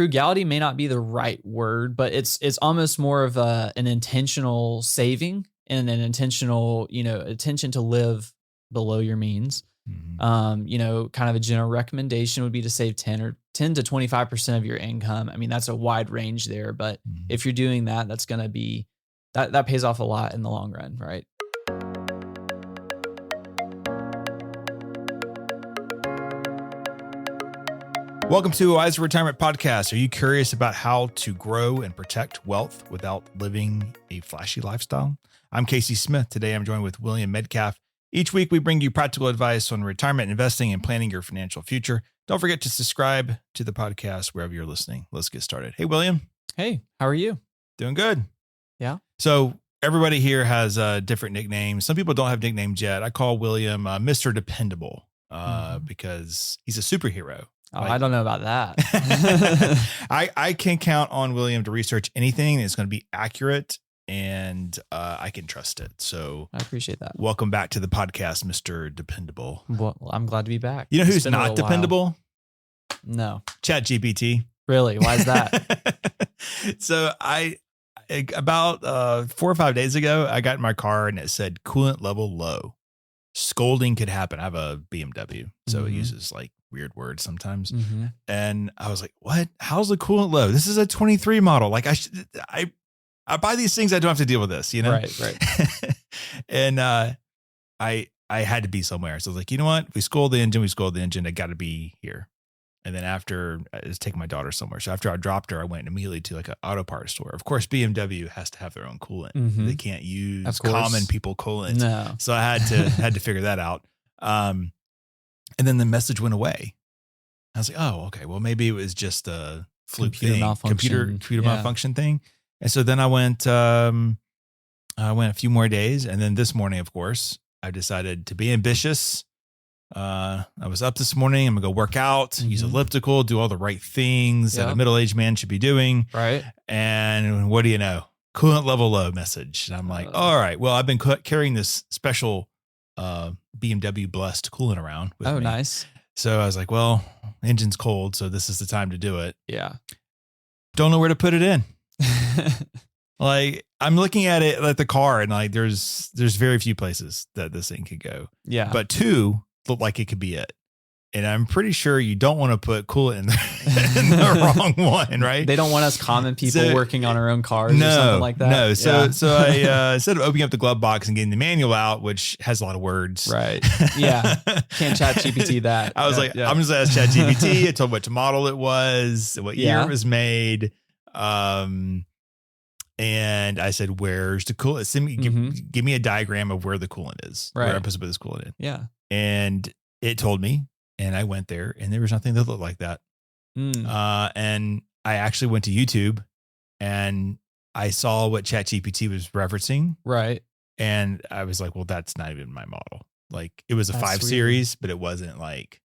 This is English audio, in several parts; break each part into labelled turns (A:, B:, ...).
A: frugality may not be the right word, but it's almost more of an intentional saving and an intentional, attention to live below your means. Kind of a general recommendation would be to save 10 to 25% of your income. I mean, that's a wide range there, but if you're doing that, that's going to be, that pays off a lot in the long run, right?
B: Welcome to Wiser Retirement Podcast. Are you curious about how to grow and protect wealth without living a flashy lifestyle? I'm Casey Smith. Today, I'm joined with William Metcalf. Each week, we bring you practical advice on retirement investing and planning your financial future. Don't forget to subscribe to the podcast wherever you're listening. Let's get started. Hey, William.
A: Hey, how are you?
B: Doing good.
A: Yeah.
B: So everybody here has different nicknames. Some people don't have nicknames yet. I call William Mr. Dependable because he's a superhero.
A: Oh, I don't know about that.
B: I can count on William to research anything. It's going to be accurate and I can trust it. So
A: I appreciate that.
B: Welcome back to the podcast, Mr. Dependable.
A: Well, I'm glad to be back.
B: You know who's not dependable?
A: No.
B: ChatGPT.
A: Really? Why is that?
B: So about 4 or 5 days ago, I got in my car and it said coolant level low. Scolding could happen. I have a BMW, so it uses like weird words sometimes. And I was like, what? How's the coolant low? This is a 23 model. Like I buy these things. I don't have to deal with this, you know?
A: Right.
B: And I had to be somewhere. So I was like, you know what? If we scold the engine. I got to be here. And then after I was taking my daughter somewhere. So after I dropped her, I went immediately to like an auto parts store. Of course, BMW has to have their own coolant. They can't use common people coolant.
A: No.
B: So I had to figure that out. And then the message went away. I was like, oh, okay. Well, maybe it was just a fluke thing, computer malfunction thing. And so then I went a few more days. And then this morning, of course, I decided to be ambitious. I was up this morning. I'm gonna go work out, use elliptical, do all the right things that a middle-aged man should be doing.
A: Right.
B: And what do you know? Coolant level low message. And I'm like, all right, well, I've been carrying this special BMW blessed coolant around with me.
A: Nice.
B: So I was like, well, engine's cold, so this is the time to do it.
A: Yeah.
B: Don't know where to put it in. Like I'm looking at it at the car and like there's very few places that this thing could go.
A: Yeah.
B: But two look like it could be it. And I'm pretty sure you don't want to put coolant in the wrong one, right?
A: They don't want us common people working on our own cars or something like that.
B: No. So I instead of opening up the glove box and getting the manual out, which has a lot of words.
A: Right. Yeah. Can't ChatGPT that.
B: I was I'm just going to ask ChatGPT. I told what model it was, what year it was made. And I said, where's the coolant? Give me a diagram of where the coolant is, where I'm supposed to put this coolant in.
A: Yeah.
B: And it told me, and I went there and there was nothing that looked like that. And I actually went to YouTube and I saw what ChatGPT was referencing.
A: Right.
B: And I was like, well, that's not even my model. Like it was a 5 series, but it wasn't like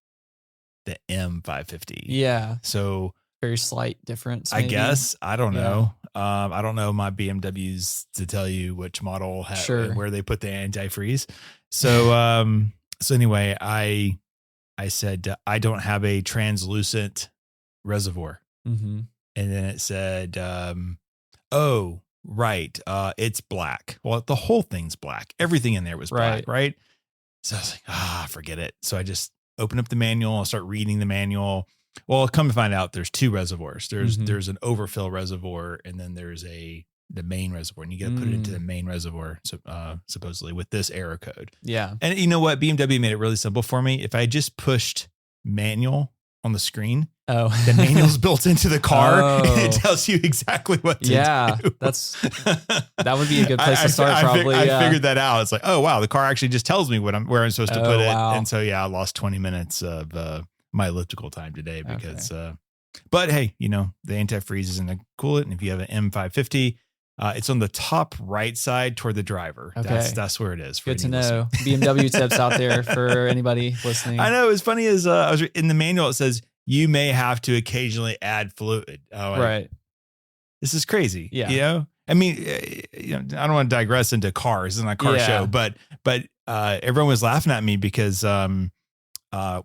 B: the M550.
A: Yeah.
B: So
A: very slight difference.
B: I guess. I don't know. I don't know my BMWs to tell you which model where they put the antifreeze. So, so anyway, I said, I don't have a translucent reservoir. And then it said, oh, right. It's black. Well, the whole thing's black. Everything in there was black. Right. So I was like, forget it. So I just opened up the manual. I'll start reading the manual. Well, come to find out there's 2 reservoirs. There's an overfill reservoir and then there's the main reservoir, and you got to put it into the main reservoir, supposedly with this error code.
A: Yeah.
B: And you know what? BMW made it really simple for me. If I just pushed manual on the screen, the manual's built into the car and it tells you exactly what to do.
A: That would be a good place to start.
B: I figured that out. It's like, oh wow, the car actually just tells me where I'm supposed to put it. And so, I lost 20 minutes of, my elliptical time today because, but hey, the antifreeze is in the coolant. And if you have an M550, it's on the top right side toward the driver.
A: Okay.
B: That's where it is.
A: Good to know. BMW tips out there for anybody listening.
B: I know. It's funny as I was in the manual, it says you may have to occasionally add fluid.
A: Right.
B: This is crazy.
A: Yeah.
B: I mean, I don't want to digress into cars. This is not a car show, but everyone was laughing at me because,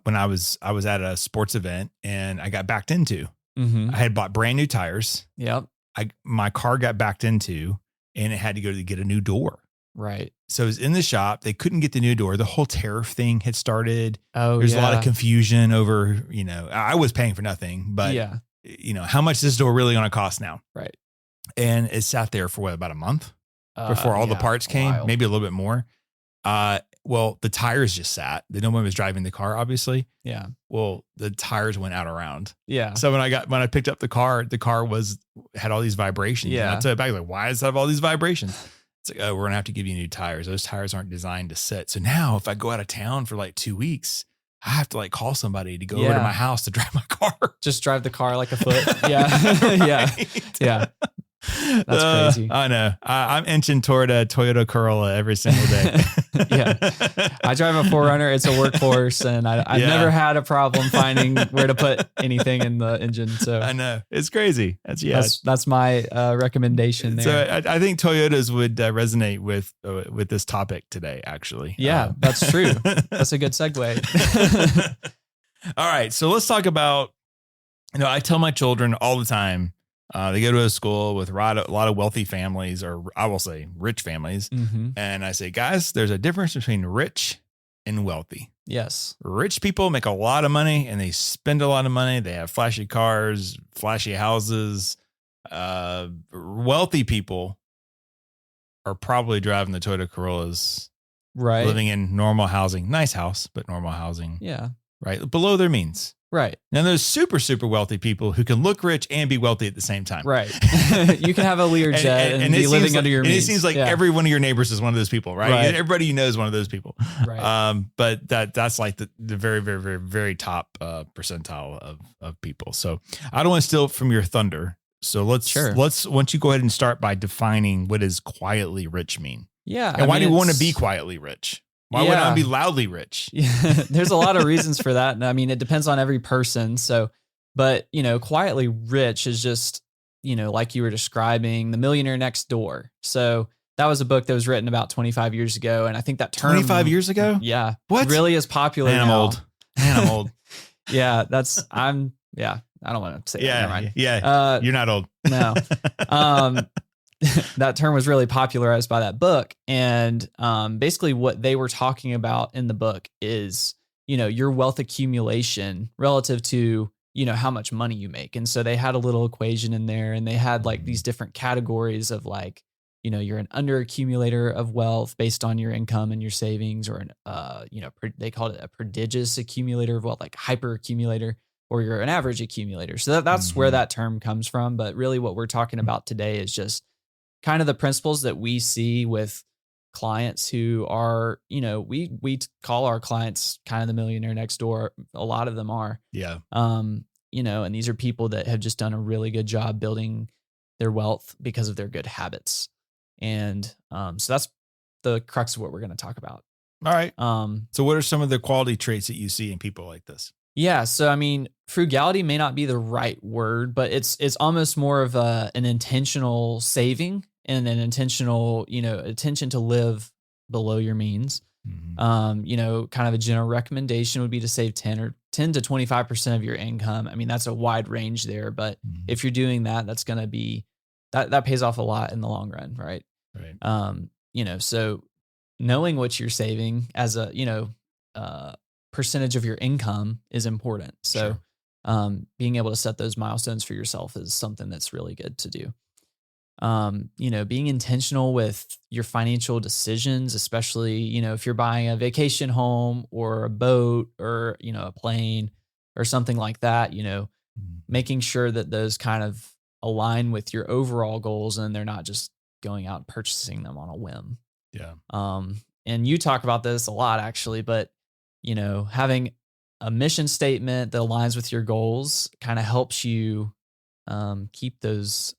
B: when I was at a sports event and I got backed into I had bought brand new tires.
A: Yep.
B: My car got backed into and it had to go to get a new door.
A: Right.
B: So it was in the shop. They couldn't get the new door. The whole tariff thing had started.
A: Oh,
B: There's a lot of confusion over, I was paying for nothing, but how much is this door really going to cost now?
A: Right.
B: And it sat there for about a month before all the parts came, maybe a little bit more. Well, the tires just sat. No one was driving the car, obviously.
A: Yeah.
B: Well, the tires went out around.
A: Yeah.
B: So when I picked up the car had all these vibrations.
A: Yeah.
B: And I took it back like, why does it have all these vibrations? It's like, oh, we're gonna have to give you new tires. Those tires aren't designed to sit. So now, if I go out of town for like 2 weeks, I have to like call somebody to go over to my house to drive my car.
A: Just drive the car like a foot. Yeah. Yeah. Yeah. That's crazy.
B: I know. I'm inching toward a Toyota Corolla every single day.
A: Yeah. I drive a 4Runner. It's a workhorse, and I've never had a problem finding where to put anything in the engine. So
B: I know. It's crazy.
A: That's my recommendation there.
B: So I think Toyotas would resonate with this topic today, actually.
A: Yeah, that's true. That's a good segue.
B: All right. So let's talk about, I tell my children all the time, they go to a school with a lot of wealthy families, or I will say rich families. Mm-hmm. And I say, guys, there's a difference between rich and wealthy.
A: Yes.
B: Rich people make a lot of money and they spend a lot of money. They have flashy cars, flashy houses. Wealthy people are probably driving the Toyota Corollas,
A: right?
B: Living in normal housing, nice house, but normal housing.
A: Yeah.
B: Right. Below their means.
A: Right.
B: Now there's super, super wealthy people who can look rich and be wealthy at the same time.
A: Right. You can have a Learjet and be living under your means.
B: And it seems like every one of your neighbors is one of those people, right? Everybody you know is one of those people.
A: Right.
B: But that's like the very, very, very, very top percentile of people. So I don't want to steal from your thunder. So let's once you go ahead and start by defining what does quietly rich mean.
A: Yeah.
B: And why do you want to be quietly rich? Why would I be loudly rich?
A: Yeah, there's a lot of reasons for that. And I mean, it depends on every person. So, but quietly rich is just, like you were describing, The Millionaire Next Door. So that was a book that was written about 25 years ago. And I think that term
B: 25 years ago?
A: Yeah.
B: What?
A: Really is popular now.
B: I'm old.
A: Yeah. I don't want to say that. Never mind.
B: Yeah. You're not old.
A: No. That term was really popularized by that book. And basically what they were talking about in the book is, your wealth accumulation relative to, how much money you make. And so they had a little equation in there, and they had like these different categories of like, you're an under accumulator of wealth based on your income and your savings, or they called it a prodigious accumulator of wealth, like hyper accumulator, or you're an average accumulator. So that's where that term comes from. But really what we're talking about today is just kind of the principles that we see with clients who are, we call our clients kind of the millionaire next door. A lot of them are.
B: Yeah.
A: And these are people that have just done a really good job building their wealth because of their good habits. And so that's the crux of what we're going to talk about.
B: All right. So what are some of the quality traits that you see in people like this?
A: Yeah. So, I mean, frugality may not be the right word, but it's almost more of an intentional saving and an intentional, attention to live below your means. Mm-hmm. Kind of a general recommendation would be to save 10 to 25% of your income. I mean, that's a wide range there, but if you're doing that, that's going to be, that pays off a lot in the long run. Right.
B: Right.
A: So knowing what you're saving as a, percentage of your income is important. So, being able to set those milestones for yourself is something that's really good to do. Being intentional with your financial decisions, especially, if you're buying a vacation home or a boat or, a plane or something like that, making sure that those kind of align with your overall goals and they're not just going out and purchasing them on a whim.
B: Yeah.
A: And you talk about this a lot actually, but having a mission statement that aligns with your goals kind of helps you keep those,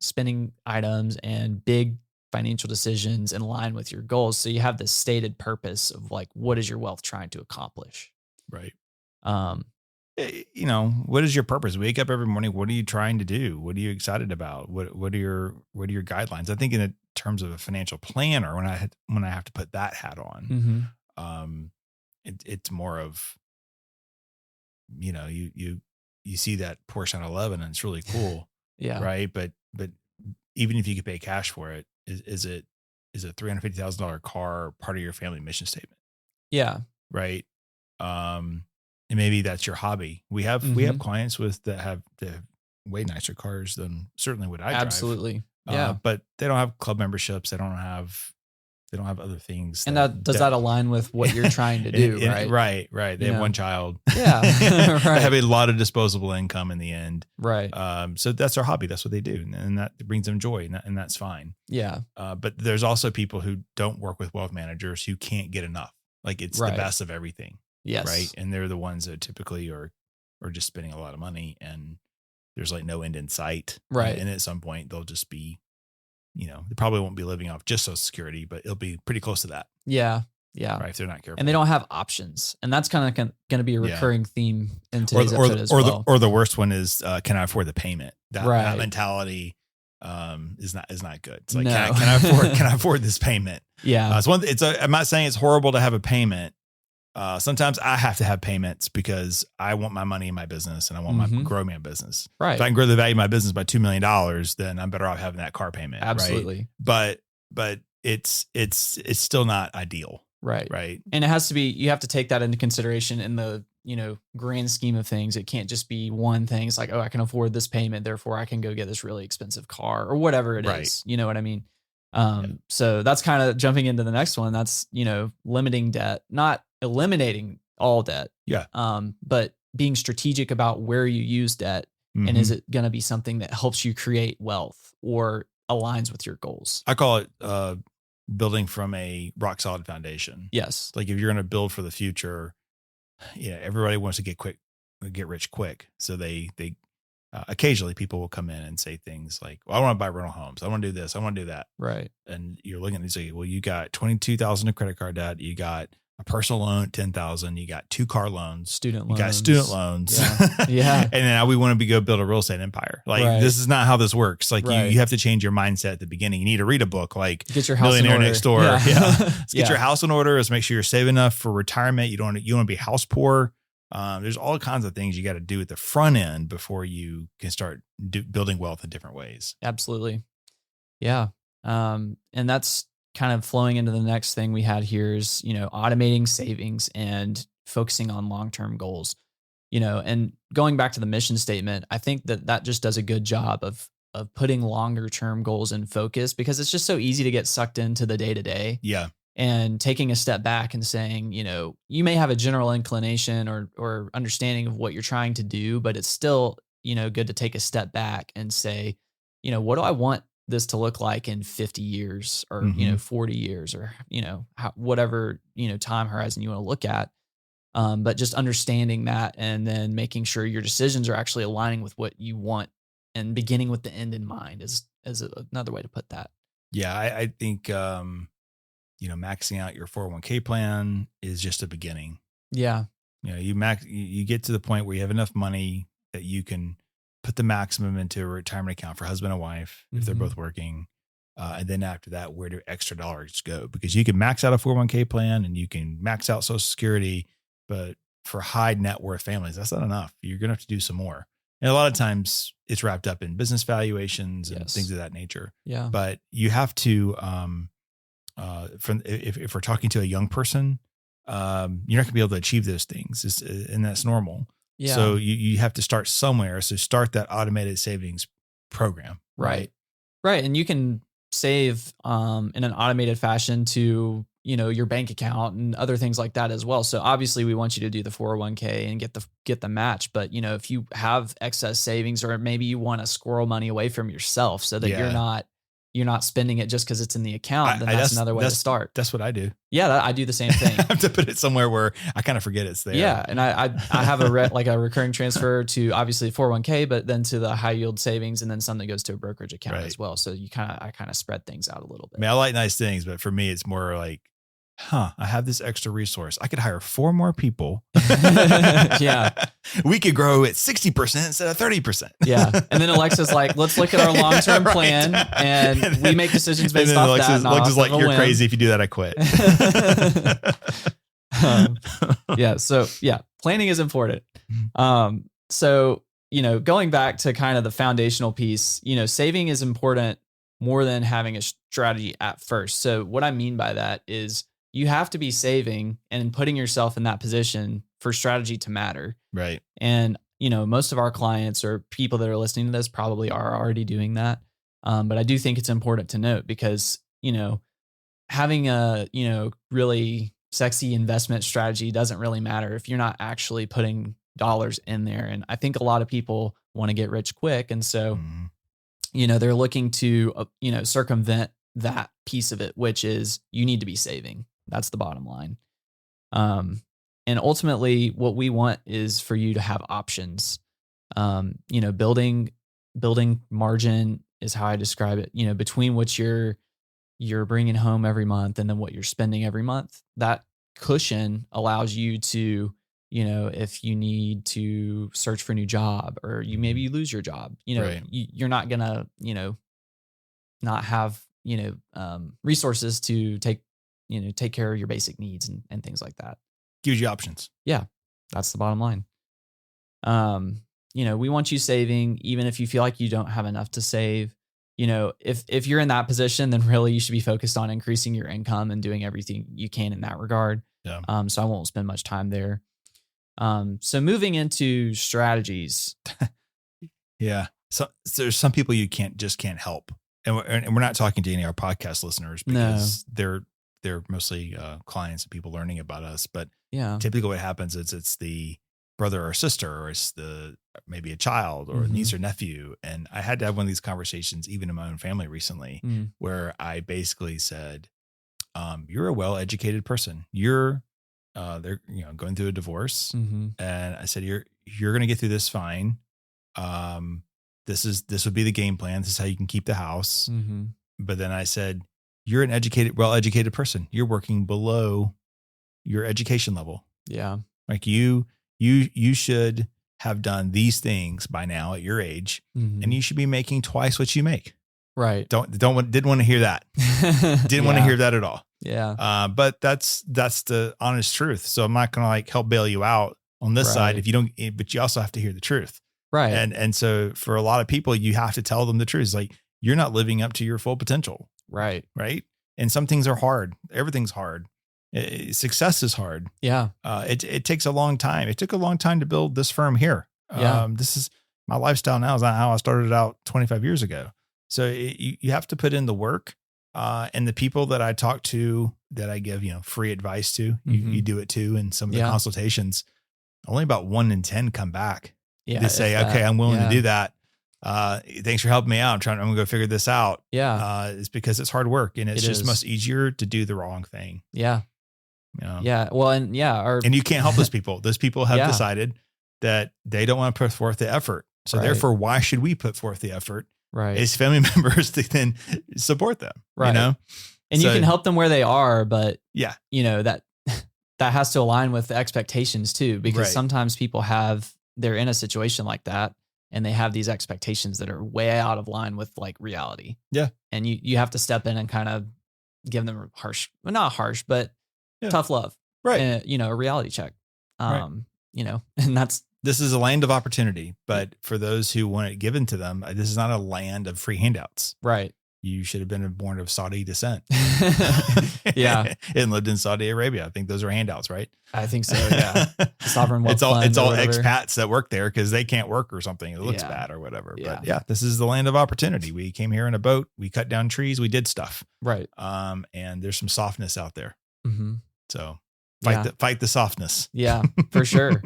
A: spending items and big financial decisions in line with your goals. So you have this stated purpose of like, what is your wealth trying to accomplish?
B: Right. What is your purpose? Wake up every morning. What are you trying to do? What are you excited about? What are your guidelines? I think in terms of a financial planner, when I have to put that hat on, it's more of, you you see that Porsche 911 and it's really cool.
A: Yeah.
B: Right. But even if you could pay cash for it, is a $350,000 car part of your family mission statement?
A: Yeah.
B: Right. And maybe that's your hobby. We have clients that have way nicer cars than certainly what I drive.
A: Absolutely. Yeah.
B: But they don't have club memberships. They don't have other things.
A: And does that align with what you're trying to do? Right.
B: Right. They have one child.
A: Yeah.
B: Right. They have a lot of disposable income in the end.
A: Right.
B: So that's their hobby. That's what they do. And that brings them joy, and that's fine.
A: Yeah.
B: But there's also people who don't work with wealth managers who can't get enough. Like it's the best of everything.
A: Yes.
B: Right. And they're the ones that typically are just spending a lot of money, and there's like no end in sight.
A: Right.
B: And at some point they'll just be, they probably won't be living off just Social Security, but it'll be pretty close to that.
A: Yeah. Yeah.
B: Right. If they're not careful.
A: And they don't have options. And that's kind of going to be a recurring theme in today's episode as well.
B: Or the worst one is, can I afford the payment? That mentality is not good. It's like, can I afford this payment?
A: Yeah.
B: I'm not saying it's horrible to have a payment. Sometimes I have to have payments because I want my money in my business and I want grow my business.
A: Right.
B: If I can grow the value of my business by $2 million, then I'm better off having that car payment.
A: Absolutely.
B: Right? But it's still not ideal.
A: Right.
B: Right.
A: And it has to be, you have to take that into consideration in the, grand scheme of things. It can't just be one thing. It's like, oh, I can afford this payment, therefore I can go get this really expensive car or whatever it is. You know what I mean? So that's kind of jumping into the next one. That's, limiting debt, not eliminating all debt.
B: Yeah.
A: But being strategic about where you use debt. And is it going to be something that helps you create wealth or aligns with your goals?
B: I call it building from a rock solid foundation.
A: Yes.
B: Like if you're going to build for the future, everybody wants to get rich quick. So they occasionally people will come in and say things like, well, I want to buy rental homes. I want to do this. I want to do that.
A: Right.
B: And you're looking at these like, well, you got 22,000 in credit card debt. You got a personal loan, 10,000. You got 2 car loans,
A: student loans.
B: You got student loans.
A: Yeah.
B: And now we want to go build a real estate empire. Like this is not how this works. Like you have to change your mindset at the beginning. You need to read a book like
A: Get Your House
B: Millionaire
A: in Order.
B: Next Door. Let's get your house in order. Let's make sure you're saving enough for retirement. You don't want to be house poor. There's all kinds of things you got to do at the front end before you can start building wealth in different ways.
A: Absolutely. Yeah. And that's kind of flowing into the next thing we had here is, automating savings and focusing on long-term goals, and going back to the mission statement, I think that just does a good job of putting longer term goals in focus, because it's just so easy to get sucked into the day to day.
B: Yeah.
A: And taking a step back and saying, you may have a general inclination or understanding of what you're trying to do, but it's still, good to take a step back and say, what do I want this to look like in 50 years or, 40 years or, whatever, time horizon you want to look at. But just understanding that and then making sure your decisions are actually aligning with what you want and beginning with the end in mind is another way to put that.
B: Yeah. I think, maxing out your 401k plan is just a beginning.
A: Yeah.
B: You get to the point where you have enough money that you can put the maximum into a retirement account for husband and wife if they're both working. And then after that, where do extra dollars go? Because you can max out a 401k plan and you can max out Social Security, but for high net worth families, that's not enough. You're going to have to do some more. And a lot of times it's wrapped up in business valuations and things of that nature.
A: Yeah.
B: But you have to, if we're talking to a young person, you're not going to be able to achieve those things, and that's normal.
A: Yeah.
B: So you have to start somewhere. So start that automated savings program.
A: Right. And you can save in an automated fashion to, your bank account and other things like that as well. So obviously we want you to do the 401k and get the match. But, if you have excess savings, or maybe you want to squirrel money away from yourself so that you're not spending it just because it's in the account, then that's another way to start.
B: That's what I do.
A: Yeah, I do the same thing.
B: I have to put it somewhere where I kind of forget it's there.
A: Yeah, and I have a recurring transfer to obviously 401k, but then to the high yield savings, and then some that goes to a brokerage account as well. So I kind of spread things out a little bit.
B: I mean, I like nice things, but for me, it's more like, I have this extra resource. I could hire 4 more people.
A: Yeah.
B: We could grow at 60% instead of 30%.
A: Yeah. And then Alexa's like, let's look at our long-term plan and we make decisions based off that.
B: Alexa's like, you're crazy. If you do that, I quit.
A: Yeah. So planning is important. So going back to kind of the foundational piece, saving is important more than having a strategy at first. So what I mean by that is you have to be saving and putting yourself in that position for strategy to matter.
B: Right.
A: And, most of our clients or people that are listening to this probably are already doing that. But I do think it's important to note because, having a, really sexy investment strategy doesn't really matter if you're not actually putting dollars in there. And I think a lot of people want to get rich quick. And so, they're looking to, circumvent that piece of it, which is you need to be saving. That's the bottom line. And ultimately what we want is for you to have options. Building margin is how I describe it, between what you're bringing home every month and then what you're spending every month. That cushion allows you to, if you need to search for a new job or you maybe lose your job,
B: right.
A: You're not gonna, not have, resources to take care of your basic needs and things like that.
B: Gives you options.
A: Yeah. That's the bottom line. We want you saving, even if you feel like you don't have enough to save. If you're in that position, then really you should be focused on increasing your income and doing everything you can in that regard.
B: Yeah.
A: So I won't spend much time there. So moving into strategies.
B: Yeah. So there's some people you can't help. And we're not talking to any of our podcast listeners because they're mostly clients and people learning about us. But typically what happens is it's the brother or sister, or it's maybe a child or a niece or nephew. And I had to have one of these conversations even in my own family recently where I basically said, you're a well-educated person. They're going through a divorce. And I said, you're going to get through this fine. This would be the game plan. This is how you can keep the house. But then I said, you're an well-educated person. You're working below your education level.
A: Yeah.
B: Like you should have done these things by now at your age, and you should be making twice what you make.
A: Right.
B: Didn't want to hear that. Didn't want to hear that at all.
A: Yeah.
B: But that's the honest truth. So I'm not going to help bail you out on this side if you don't, but you also have to hear the truth.
A: Right.
B: And so for a lot of people, you have to tell them the truth. It's like, you're not living up to your full potential.
A: Right.
B: Right. And some things are hard. Everything's hard. Success is hard.
A: Yeah.
B: It takes a long time. It took a long time to build this firm here. This is my lifestyle now is not how I started out 25 years ago. So you have to put in the work, and the people that I talk to that I give, free advice to, you do it too. And some of the consultations, only about 1 in 10 come back. They say, okay, I'm willing to do that. Thanks for helping me out. I'm gonna go figure this out.
A: Yeah.
B: It's because it's hard work and it's just much easier to do the wrong thing.
A: Yeah.
B: Yeah.
A: Well, and
B: and you can't help those people. Those people have decided that they don't want to put forth the effort. So therefore, why should we put forth the effort?
A: Right.
B: As family members to then support them.
A: Right. And you can help them where they are, but that has to align with the expectations too, because sometimes people they're in a situation like that and they have these expectations that are way out of line with like reality.
B: Yeah. And
A: you have to step in and kind of give them not harsh, but tough love.
B: Right.
A: And, a reality check. And
B: this is a land of opportunity, but for those who want it given to them, this is not a land of free handouts.
A: Right.
B: You should have been born of Saudi descent.
A: Yeah.
B: And lived in Saudi Arabia. I think those are handouts, right?
A: I think so. Yeah. Sovereign wealth
B: it's all expats that work there because they can't work or something. It looks bad or whatever.
A: Yeah.
B: But this is the land of opportunity. We came here in a boat. We cut down trees. We did stuff.
A: Right.
B: And there's some softness out there.
A: Mm-hmm.
B: So fight the softness.
A: Yeah, for sure.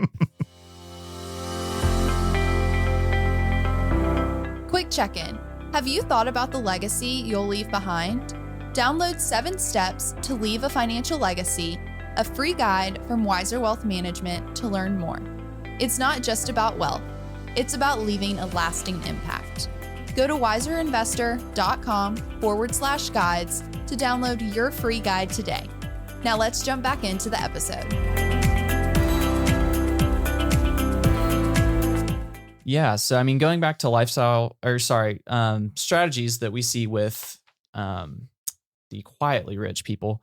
C: Quick check-in. Have you thought about the legacy you'll leave behind? Download 7 Steps to Leave a Financial Legacy, a free guide from Wiser Wealth Management to learn more. It's not just about wealth. It's about leaving a lasting impact. Go to wiserinvestor.com/guides to download your free guide today. Now let's jump back into the episode.
A: Yeah. So, going back to strategies that we see with the quietly rich people,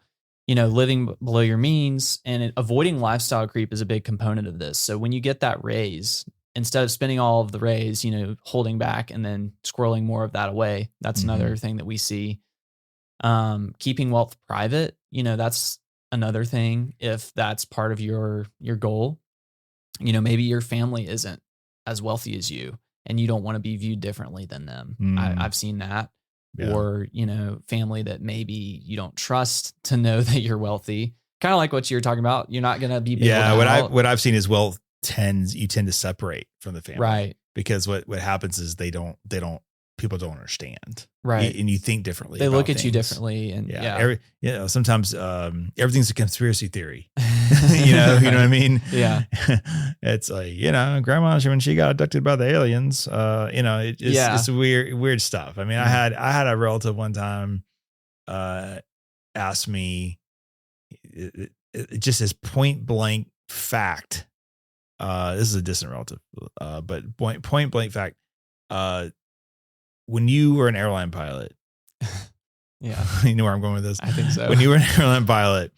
A: living below your means and avoiding lifestyle creep is a big component of this. So when you get that raise, instead of spending all of the raise, holding back and then squirreling more of that away. That's another thing that we see. Keeping wealth private, that's another thing. If that's part of your goal, maybe your family isn't as wealthy as you and you don't want to be viewed differently than them. I've seen that. Yeah. Or, family that maybe you don't trust to know that you're wealthy. Kind of like what you're talking about. You're not going to be.
B: Yeah. What I've seen is you tend to separate from the family.
A: Right.
B: Because what happens is people don't understand.
A: Right.
B: And you think differently.
A: They look at you differently. And
B: sometimes everything's a conspiracy theory. you know what I mean?
A: Yeah.
B: It's like, grandma, when she got abducted by the aliens, it's weird stuff. I mean, I had a relative one time ask me, it just as point blank fact. This is a distant relative, but point blank fact. When you were an airline pilot,
A: yeah,
B: you know where I'm going with this.
A: I think so.
B: When you were an airline pilot,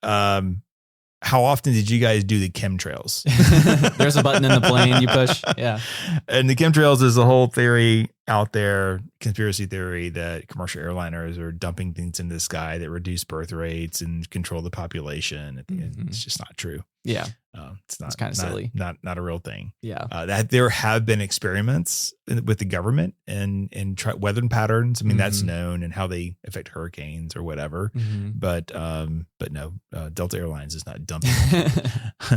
B: how often did you guys do the chemtrails?
A: There's a button in the plane you push. Yeah.
B: And the chemtrails is the whole theory out there, conspiracy theory, that commercial airliners are dumping things into the sky that reduce birth rates and control the population. It's just not true.
A: Yeah.
B: It's
A: kind of silly.
B: Not a real thing.
A: Yeah.
B: That there have been experiments with the government and weather patterns. I mean, that's known, and how they affect hurricanes or whatever. But no, Delta Airlines is not dumping.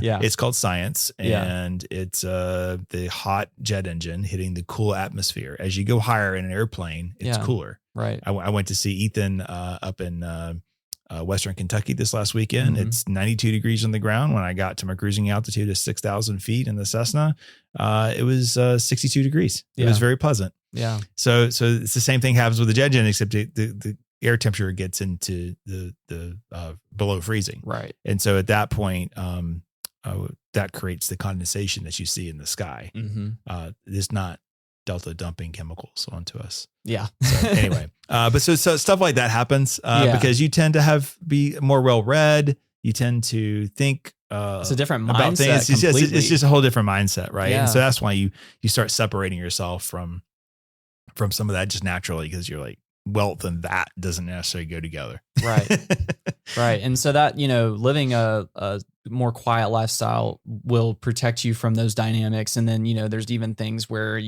A: Yeah.
B: It's called science, and it's the hot jet engine hitting the cool atmosphere. As you go higher in an airplane, it's cooler.
A: Right.
B: I went to see Ethan up in Western Kentucky this last weekend. It's 92 degrees on the ground. When I got to my cruising altitude of 6,000 feet in the Cessna, it was 62 degrees. It was very pleasant.
A: Yeah.
B: So it's the same thing happens with the jet engine, except the air temperature gets into the below freezing.
A: Right.
B: And so at that point, that creates the condensation that you see in the sky. It's not Delta dumping chemicals onto us.
A: Yeah.
B: So anyway, but so stuff like that happens because you tend to be more well-read. You tend to think
A: it's a different
B: about
A: mindset.
B: things. It's just a whole different mindset, right?
A: Yeah.
B: And so that's why you start separating yourself from some of that just naturally, because you're like, wealth and that doesn't necessarily go together.
A: Right. Right. And so that, living a more quiet lifestyle will protect you from those dynamics. And then, there's even things where,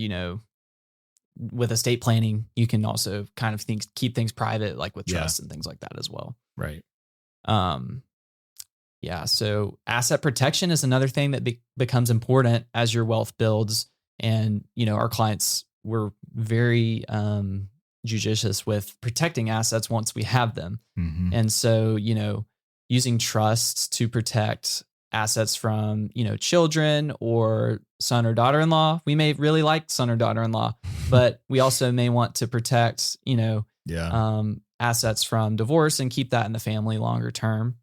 A: with estate planning, you can also kind of keep things private, like with trust and things like that as well.
B: Right.
A: Yeah. So asset protection is another thing that becomes important as your wealth builds. And, our clients were very, judicious with protecting assets once we have them. And so, using trusts to protect assets from, children or son or daughter-in-law. We may really like son or daughter-in-law, but we also may want to protect, assets from divorce and keep that in the family longer term.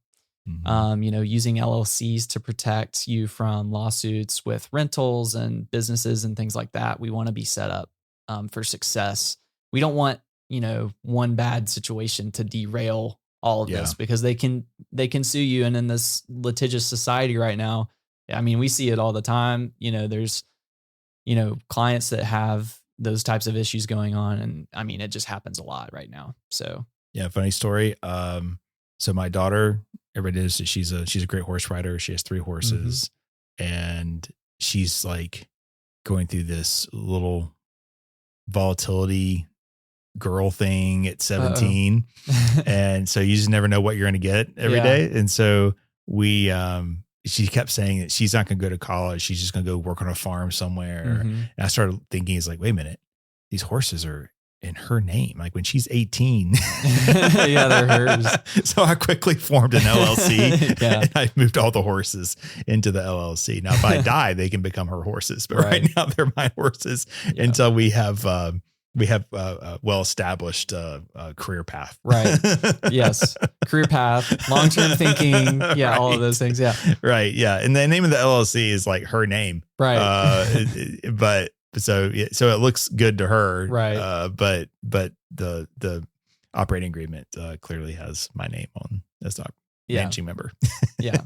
A: Using LLCs to protect you from lawsuits with rentals and businesses and things like that. We want to be set up for success. We don't want, one bad situation to derail all of this, because they can sue you. And in this litigious society right now, I mean, we see it all the time. There's, clients that have those types of issues going on. And I mean, it just happens a lot right now. So
B: yeah, funny story. So my daughter, everybody knows that she's a great horse rider. She has 3 horses, and she's like going through this little volatility girl thing at 17. And so you just never know what you're going to get every day. And so she kept saying that she's not going to go to college. She's just going to go work on a farm somewhere. And I started thinking, it's like, wait a minute, these horses are in her name. Like when she's 18.
A: Yeah, they're hers.
B: So I quickly formed an LLC and I moved all the horses into the LLC. Now, if I die, they can become her horses, but right now they're my horses until we have a well-established career path.
A: Right. Yes. Career path, long-term thinking. Yeah. All of those things. Yeah.
B: Right. Yeah. And the name of the LLC is like her name.
A: Right.
B: So it looks good to her.
A: Right.
B: But the operating agreement clearly has my name on this. managing member.
A: Yeah.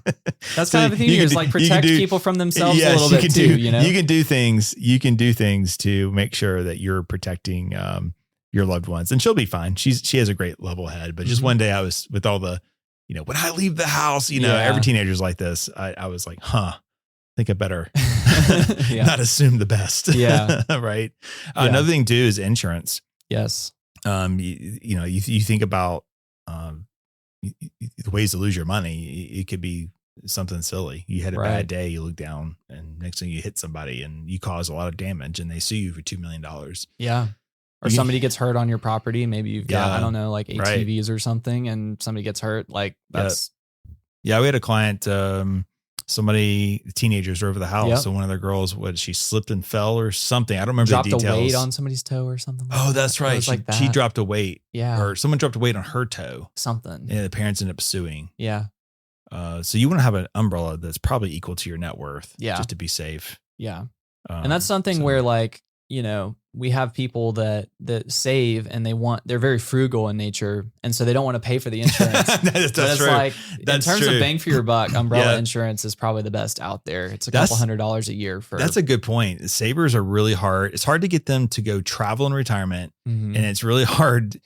A: That's kind of the thing here is like protect people from themselves a little bit too, you know?
B: You can do things to make sure that you're protecting your loved ones, and she'll be fine. She has a great level head, but just one day I was with all the, when I leave the house, every teenager's like this. I was like, I think I better not assume the best.
A: Yeah.
B: Right. Another thing too is insurance.
A: Yes.
B: You think about the ways to lose your money. It could be something silly. You had a bad day, you look down, and next thing you hit somebody and you cause a lot of damage, and they sue you for $2 million.
A: Yeah. Or somebody gets hurt on your property. Maybe you've got, I don't know, like ATVs or something, and somebody gets hurt. Like that's.
B: Yeah. We had a client, teenagers were over the house. Yep. So one of the girls, she slipped and fell or something. I don't remember the details.
A: Dropped a weight on somebody's toe or something.
B: Oh, that's right. She dropped a weight.
A: Yeah.
B: Or someone dropped a weight on her toe.
A: Something.
B: And the parents ended up suing.
A: Yeah.
B: So you want to have an umbrella that's probably equal to your net worth.
A: Yeah.
B: Just to be safe.
A: Yeah. And that's something where we have people that save and they're very frugal in nature. And so they don't want to pay for the insurance.
B: That's true.
A: Like, in terms of bang for your buck, umbrella insurance is probably the best out there. It's couple $100 a year for.
B: That's a good point. Savers are really hard. It's hard to get them to go travel in retirement. Mm-hmm. And it's really hard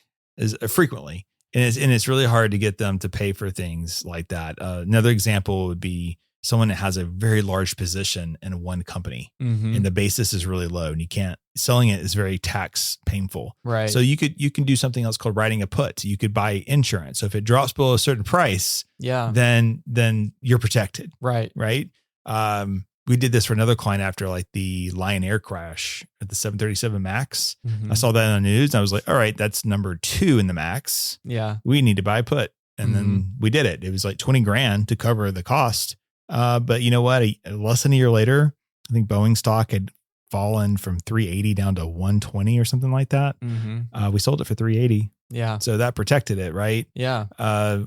B: frequently. And it's really hard to get them to pay for things like that. Another example would be someone that has a very large position in one company, and the basis is really low, and selling it is very tax painful.
A: Right.
B: So you can do something else called writing a put. You could buy insurance. So if it drops below a certain price, then you're protected.
A: Right.
B: Right. We did this for another client after like the Lion Air crash at the 737 MAX. I saw that on the news and I was like, all right, that's number 2 in the MAX.
A: Yeah.
B: We need to buy a put. And then we did it. It was like $20,000 to cover the cost. But you know what? Less than a year later, I think Boeing stock had fallen from 380 down to 120 or something like that. We sold it for 380.
A: Yeah.
B: So that protected it, right?
A: Yeah.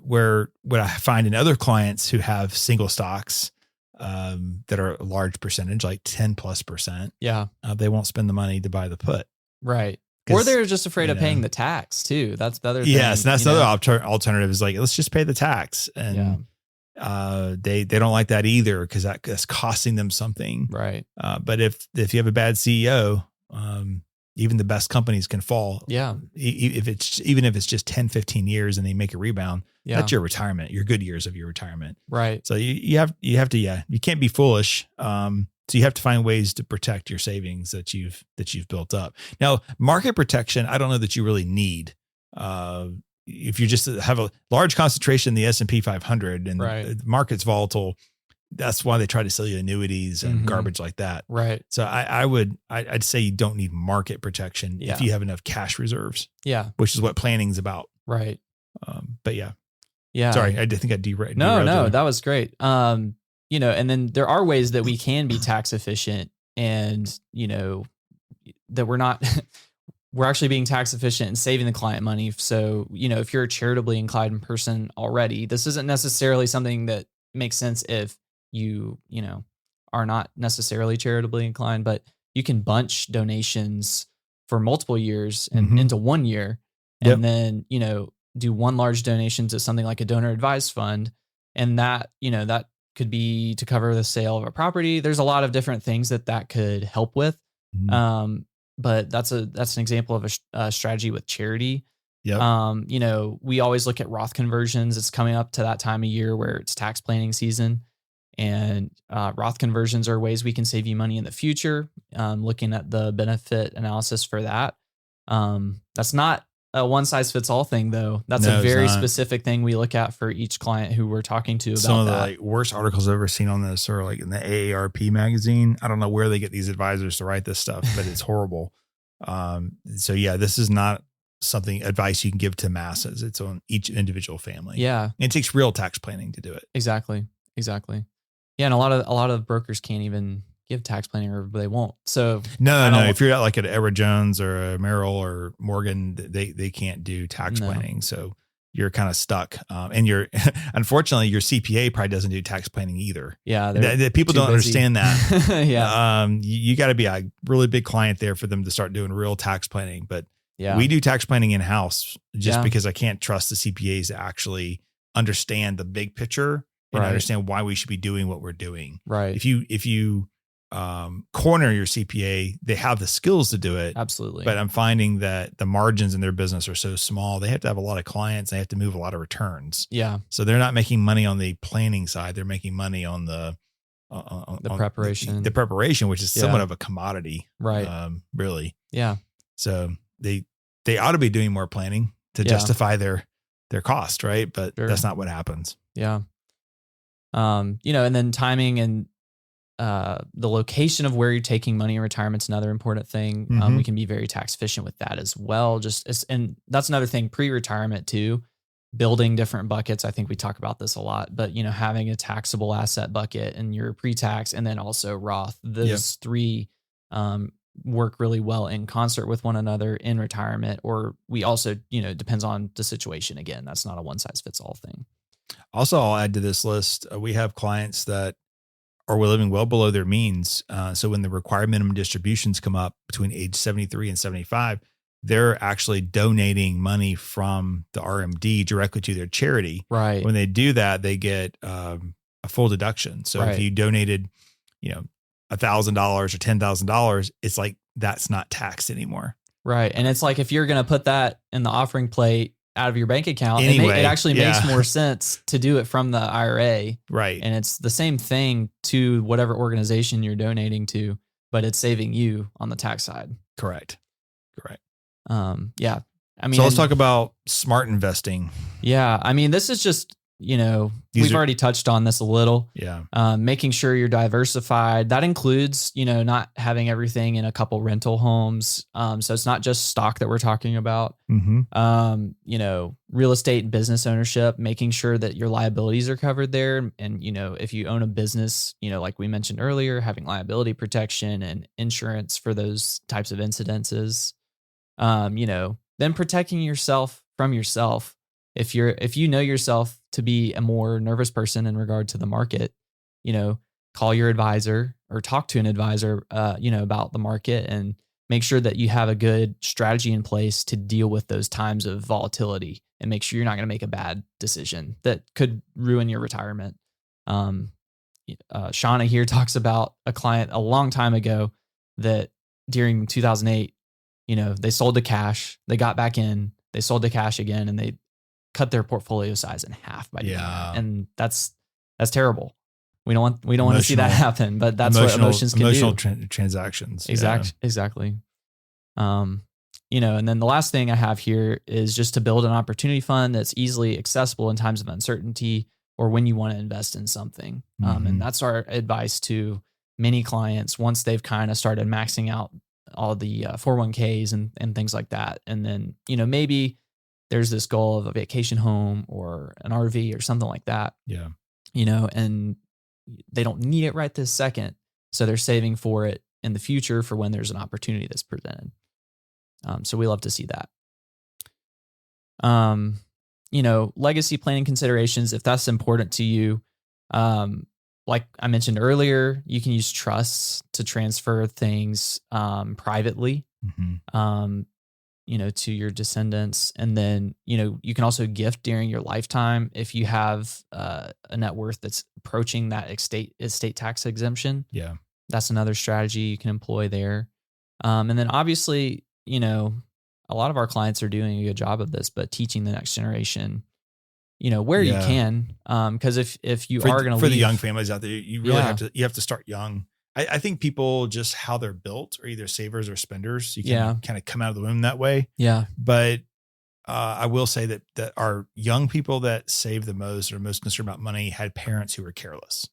B: Where what I find in other clients who have single stocks that are a large percentage, like 10+%.
A: Yeah.
B: They won't spend the money to buy the put.
A: Right. Or they're just afraid of paying the tax too. That's the other thing.
B: Yes. And that's the other alternative is like, let's just pay the tax. And they don't like that either because that's costing them something.
A: Right.
B: But if you have a bad CEO, even the best companies can fall.
A: Yeah.
B: Even if it's just 10, 15 years and they make a rebound, that's your retirement, your good years of your retirement.
A: Right.
B: So you have to, you can't be foolish. So you have to find ways to protect your savings that you've built up. Now, market protection, I don't know that you really need. If you just have a large concentration in the S&P 500 and the market's volatile, that's why they try to sell you annuities and garbage like that.
A: Right.
B: So I'd say you don't need market protection if you have enough cash reserves.
A: Yeah.
B: Which is what planning's about.
A: Right.
B: But yeah.
A: Yeah.
B: Sorry, I think I derailed.
A: No, that was great. And then there are ways that we can be tax efficient and, that we're actually being tax efficient and saving the client money. So, if you're a charitably inclined person already, this isn't necessarily something that makes sense if you are not necessarily charitably inclined, but you can bunch donations for multiple years and into 1 year and then, do one large donation to something like a donor advised fund. And that, that could be to cover the sale of a property. There's a lot of different things that could help with. But that's an example of a strategy with charity. Yep. We always look at Roth conversions. It's coming up to that time of year where it's tax planning season, and Roth conversions are ways we can save you money in the future. Looking at the benefit analysis for that. That's not a one size fits all thing though. That's a very specific thing we look at for each client who we're talking to about
B: some of the worst articles I've ever seen on this are like in the AARP magazine. I don't know where they get these advisors to write this stuff, but it's horrible. So yeah, this is not advice you can give to masses. It's on each individual family.
A: Yeah.
B: And it takes real tax planning to do it.
A: Exactly. Yeah. And a lot of brokers can't even give tax planning or they won't. So
B: no. If you're at like an Edward Jones or a Merrill or Morgan, they can't do tax planning. So you're kind of stuck. And unfortunately your CPA probably doesn't do tax planning either.
A: Yeah.
B: People don't understand that.
A: Yeah.
B: You got to be a really big client there for them to start doing real tax planning. But
A: yeah,
B: we do tax planning in house just because I can't trust the CPAs to actually understand the big picture and understand why we should be doing what we're doing.
A: Right.
B: If you corner your CPA, they have the skills to do it.
A: Absolutely.
B: But I'm finding that the margins in their business are so small. They have to have a lot of clients. They have to move a lot of returns.
A: Yeah.
B: So they're not making money on the planning side. They're making money on the
A: preparation,
B: the preparation, which is somewhat of a commodity.
A: Right.
B: Really.
A: Yeah.
B: So they ought to be doing more planning to justify their cost. Right. But that's not what happens.
A: Yeah. And then timing and the location of where you're taking money in retirement is another important thing. We can be very tax efficient with that as well. And that's another thing, pre-retirement too, building different buckets. I think we talk about this a lot, but having a taxable asset bucket and your pre-tax and then also Roth, those three work really well in concert with one another in retirement. Or we also, depends on the situation. Again, that's not a one size fits all thing.
B: Also, I'll add to this list. We have clients that are living well below their means. So when the required minimum distributions come up between age 73 and 75, they're actually donating money from the RMD directly to their charity.
A: Right.
B: When they do that, they get a full deduction. So if you donated, $1,000 or $10,000, it's like that's not taxed anymore.
A: Right. And it's like if you're going to put that in the offering plate out of your bank account,
B: anyway,
A: it actually makes more sense to do it from the IRA.
B: Right.
A: And it's the same thing to whatever organization you're donating to, but it's saving you on the tax side.
B: Correct.
A: Yeah. I mean,
B: so let's talk about smart investing.
A: Yeah. I mean, this is just, we've already touched on this a little.
B: Yeah.
A: Making sure you're diversified. That includes, not having everything in a couple rental homes. So it's not just stock that we're talking about. Real estate and business ownership, making sure that your liabilities are covered there. And, if you own a business, like we mentioned earlier, having liability protection and insurance for those types of incidences. Then protecting yourself from yourself. If you know yourself to be a more nervous person in regard to the market, call your advisor or talk to an advisor, about the market and make sure that you have a good strategy in place to deal with those times of volatility and make sure you're not going to make a bad decision that could ruin your retirement. Shauna here talks about a client a long time ago that during 2008, they sold to cash, they got back in, they sold to cash again, and they cut their portfolio size in half by doing that. And that's terrible. We don't want to see that happen, but that's what emotions can do.
B: Transactions.
A: Exactly. And then the last thing I have here is just to build an opportunity fund that's easily accessible in times of uncertainty or when you want to invest in something. And that's our advice to many clients once they've kind of started maxing out all the 401ks and things like that. And then, maybe there's this goal of a vacation home or an RV or something like that.
B: Yeah.
A: And they don't need it right this second. So they're saving for it in the future for when there's an opportunity that's presented. So we love to see that. Legacy planning considerations, if that's important to you, like I mentioned earlier, you can use trusts to transfer things privately. To your descendants. And then, you can also gift during your lifetime if you have a net worth that's approaching that estate tax exemption.
B: Yeah.
A: That's another strategy you can employ there. And then obviously, a lot of our clients are doing a good job of this, but teaching the next generation, where you can. Because if you are going to
B: for the young families out there, you really have to start young. I think people just how they're built are either savers or spenders. You can kind of come out of the womb that way.
A: Yeah.
B: But I will say that our young people that save the most or most concerned about money had parents who were careless.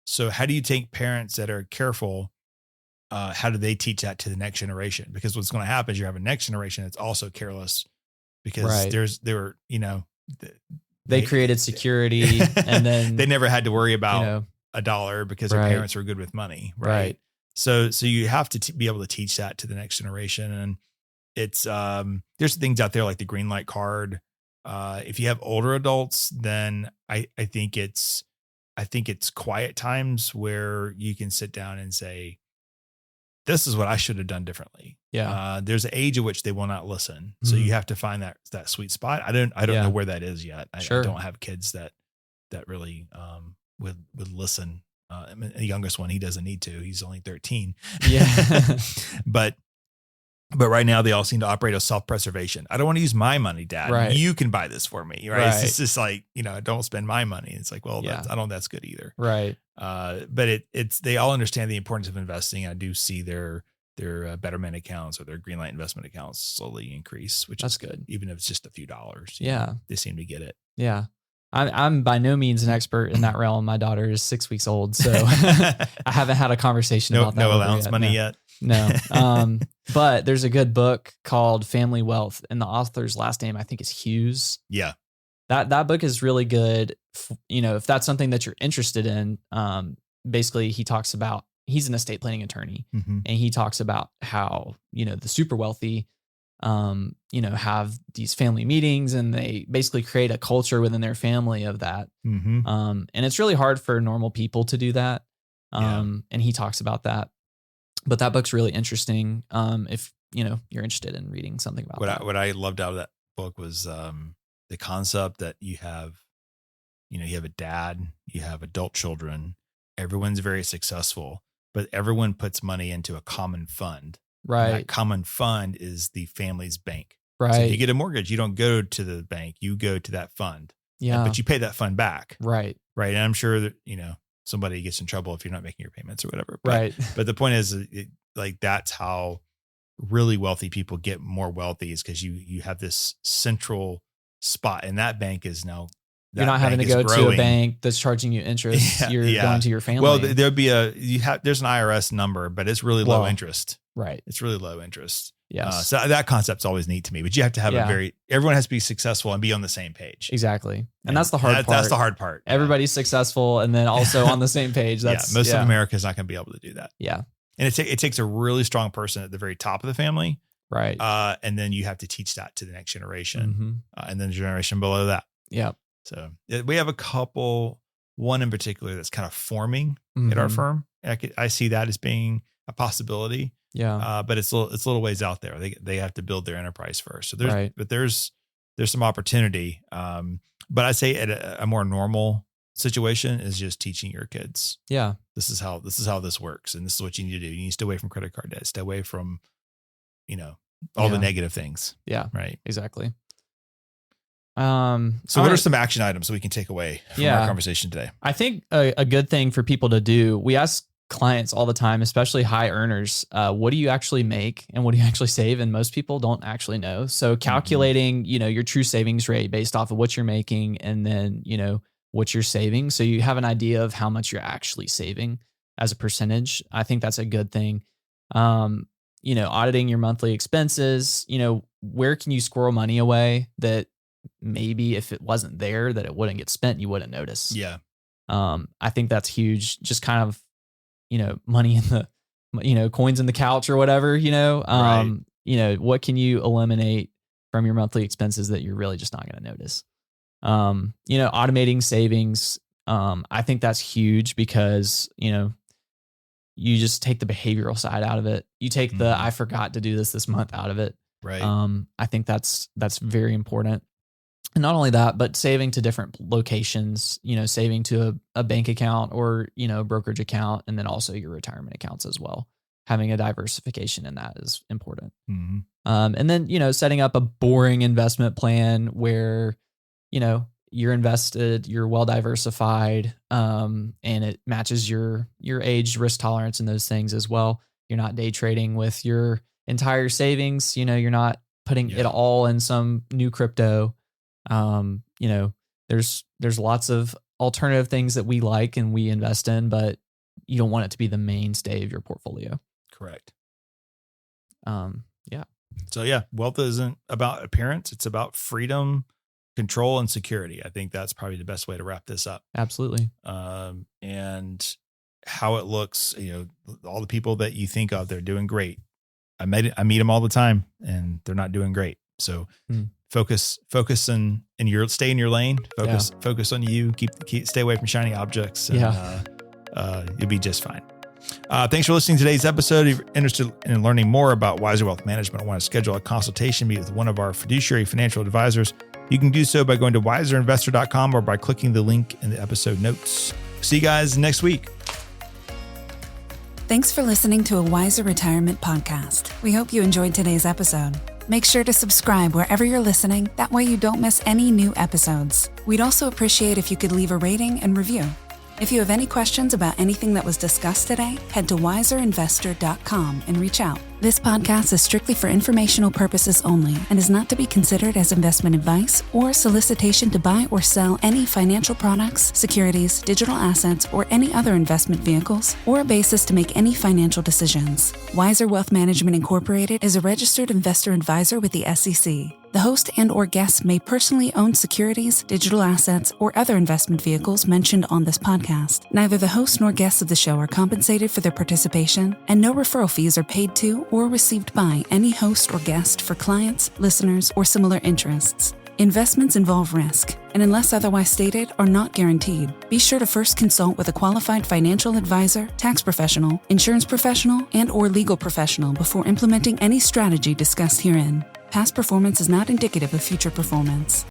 B: So how do you take parents that are careful? How do they teach that to the next generation? Because what's going to happen is you have a next generation that's also careless because
A: they created security and then
B: they never had to worry about a dollar because their parents were good with money. Right. So you have to be able to teach that to the next generation. And it's, there's things out there like the green light card. If you have older adults, then I think it's quiet times where you can sit down and say, this is what I should have done differently.
A: Yeah.
B: There's an age at which they will not listen. So you have to find that sweet spot. I don't know where that is yet. I don't have kids that really would listen. The youngest one, he doesn't need to. He's only 13.
A: Yeah.
B: But right now they all seem to operate as self-preservation. I don't want to use my money, Dad.
A: Right.
B: You can buy this for me. Right. It's just like, don't spend my money. It's like, well, I don't know that's good either.
A: Right.
B: But they all understand the importance of investing. I do see their Betterment accounts or their Greenlight investment accounts slowly increase, which
A: that's
B: is
A: good.
B: Even if it's just a few dollars.
A: Yeah.
B: They seem to get it.
A: Yeah. I'm by no means an expert in that realm. My daughter is 6 weeks old, so I haven't had a conversation about that.
B: No allowance money yet.
A: No. But there's a good book called Family Wealth, and the author's last name I think is Hughes.
B: Yeah.
A: That book is really good. If that's something that you're interested in, basically he talks about, he's an estate planning attorney, and he talks about how, the super wealthy, have these family meetings, and they basically create a culture within their family of that. And it's really hard for normal people to do that. And he talks about that, but that book's really interesting. If you're interested in reading something about that.
B: What I loved out of that book was, the concept that you have a dad, you have adult children, everyone's very successful, but everyone puts money into a common fund.
A: Right.
B: That common fund is the family's bank.
A: Right.
B: So if you get a mortgage, you don't go to the bank, you go to that fund.
A: Yeah.
B: But you pay that fund back.
A: Right.
B: Right. And I'm sure that, somebody gets in trouble if you're not making your payments or whatever. But,
A: right.
B: But the point is, that's how really wealthy people get more wealthy, is because you have this central spot, and that bank is now,
A: you're not having to go to a bank that's charging you interest. You're going to your family.
B: Well, there'd be there's an IRS number, but it's really low interest.
A: Right.
B: It's really low interest.
A: Yes.
B: So that concept's always neat to me, but you have to have everyone has to be successful and be on the same page.
A: Exactly. And that's the hard part.
B: That's the hard part.
A: Everybody's successful and then also on the same page.
B: Most of America is not going to be able to do that.
A: Yeah.
B: And it takes a really strong person at the very top of the family.
A: Right.
B: And then you have to teach that to the next generation, and then the generation below that.
A: Yeah.
B: So we have one in particular that's kind of forming at our firm. I see that as being a possibility.
A: Yeah.
B: But it's a little ways out there. They have to build their enterprise first. So there's some opportunity. But I say at a more normal situation is just teaching your kids.
A: Yeah.
B: This is how this works. And this is what you need to do. You need to stay away from credit card debt, stay away from, all the negative things.
A: Yeah.
B: Right.
A: Exactly.
B: So what are some action items that we can take away from our conversation today?
A: I think a good thing for people to do, we ask clients all the time, especially high earners, what do you actually make and what do you actually save? And most people don't actually know. So calculating, your true savings rate based off of what you're making and then, what you're saving. So you have an idea of how much you're actually saving as a percentage. I think that's a good thing. Auditing your monthly expenses, where can you squirrel money away that maybe if it wasn't there, that it wouldn't get spent, you wouldn't notice.
B: Yeah.
A: I think that's huge. Just kind of, money in the, coins in the couch or whatever, what can you eliminate from your monthly expenses that you're really just not going to notice? Automating savings. I think that's huge because, you just take the behavioral side out of it. You take the, I forgot to do this month out of it.
B: Right.
A: I think that's very important. And not only that, but saving to different locations, saving to a bank account or, brokerage account, and then also your retirement accounts as well. Having a diversification in that is important.
B: Mm-hmm.
A: And then, setting up a boring investment plan where, you're invested, you're well diversified, and it matches your age, risk tolerance, and those things as well. You're not day trading with your entire savings. You're not putting it all in some new crypto. There's lots of alternative things that we like and we invest in, but you don't want it to be the mainstay of your portfolio.
B: Correct.
A: Yeah.
B: So wealth isn't about appearance. It's about freedom, control, and security. I think that's probably the best way to wrap this up.
A: Absolutely.
B: And how it looks, all the people that you think of, they're doing great. I meet them all the time and they're not doing great. So focus stay in your lane, focus on you, stay away from shiny objects. And, you'll be just fine. Thanks for listening to today's episode. If you're interested in learning more about Wiser Wealth Management or want to schedule a consultation meet with one of our fiduciary financial advisors, you can do so by going to wiserinvestor.com or by clicking the link in the episode notes. See you guys next week.
D: Thanks for listening to a Wiser Retirement podcast. We hope you enjoyed today's episode. Make sure to subscribe wherever you're listening. That way you don't miss any new episodes. We'd also appreciate if you could leave a rating and review. If you have any questions about anything that was discussed today, head to wiserinvestor.com and reach out. This podcast is strictly for informational purposes only and is not to be considered as investment advice or solicitation to buy or sell any financial products, securities, digital assets, or any other investment vehicles, or a basis to make any financial decisions. Wiser Wealth Management Incorporated is a registered investor advisor with the SEC. The host and/or guests may personally own securities, digital assets, or other investment vehicles mentioned on this podcast. Neither the host nor guests of the show are compensated for their participation, and no referral fees are paid to or received by any host or guest for clients, listeners, or similar interests. Investments involve risk, and unless otherwise stated, are not guaranteed. Be sure to first consult with a qualified financial advisor, tax professional, insurance professional, and/or legal professional before implementing any strategy discussed herein. Past performance is not indicative of future performance.